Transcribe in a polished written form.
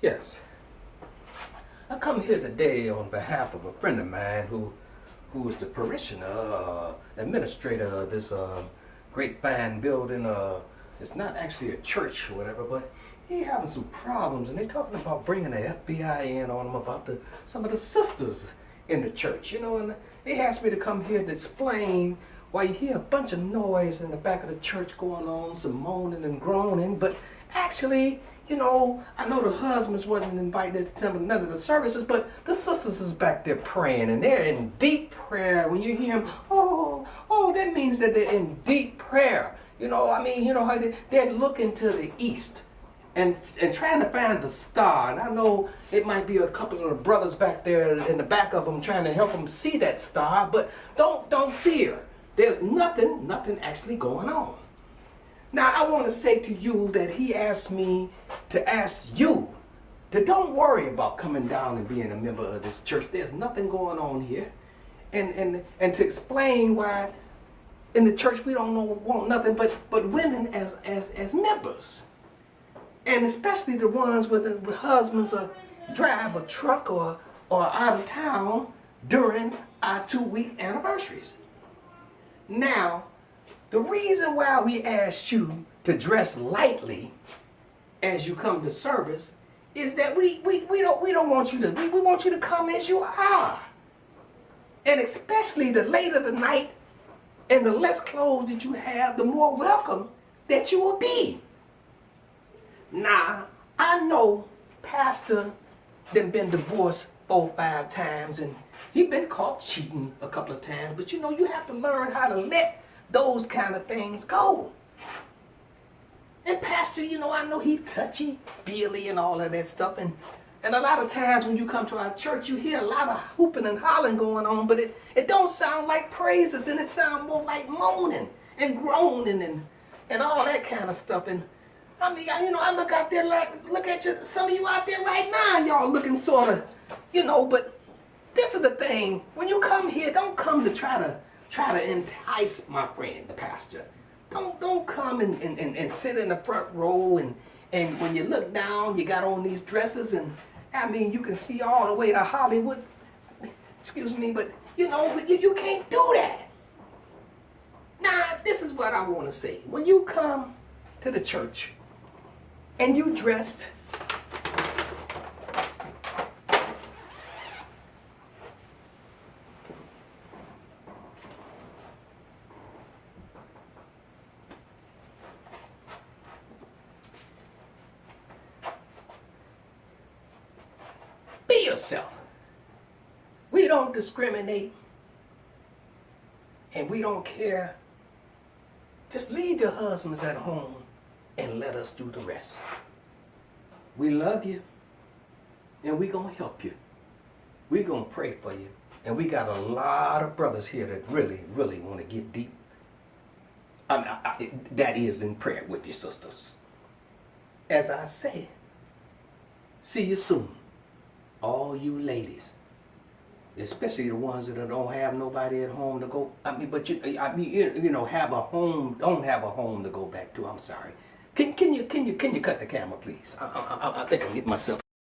Yes. I come here today on behalf of a friend of mine who is the parishioner, administrator of this great fine building. It's not actually a church or whatever, but he having some problems, and they talking about bringing the FBI in on him about some of the sisters in the church, you know, and they asked me to come here to explain why you hear a bunch of noise in the back of the church going on, some moaning and groaning, but actually, you know, I know the husbands wasn't invited to attend none of the services, but the sisters is back there praying, and they're in deep prayer. When you hear them, oh, that means that they're in deep prayer. You know, I mean, you know how they're looking to the east and trying to find the star. And I know it might be a couple of the brothers back there in the back of them trying to help them see that star, but don't fear. There's nothing actually going on. Now, I want to say to you that he asked me to ask you to don't worry about coming down and being a member of this church. There's nothing going on here. And to explain why in the church we don't want nothing but women as members. And especially the ones with husbands drive a truck or out of town during our 2-week anniversaries. Now, the reason why we asked you to dress lightly as you come to service is that we don't want you to, we want you to come as you are. And especially the later the night and the less clothes that you have, the more welcome that you will be. Now, I know Pastor done been divorced 4 or 5 times, and he been caught cheating a couple of times, but you know, you have to learn how to let those kind of things go. And Pastor, you know, I know he touchy-feely and all of that stuff, and a lot of times when you come to our church, you hear a lot of hooping and hollering going on, but it don't sound like praises, and it sounds more like moaning and groaning and all that kind of stuff. And I mean, you know, I look out there like, look at you, some of you out there right now, y'all looking sort of, you know, but this is the thing. When you come here, don't come to try to entice my friend, the pastor. Don't come and sit in the front row and when you look down, you got on these dresses, and I mean, you can see all the way to Hollywood. Excuse me, but you know, you can't do that. Now, this is what I want to say. When you come to the church and you dressed be yourself. We don't discriminate and we don't care. Just leave your husbands at home and let us do the rest. We love you and we're going to help you. We're going to pray for you. And we got a lot of brothers here that really want to get deep. That is in prayer with your sisters. As I said, see you soon. All you ladies, especially the ones that don't have nobody at home to go. But you know, have a home, don't have a home to go back to. I'm sorry. Can you cut the camera, please? I think I'm getting myself.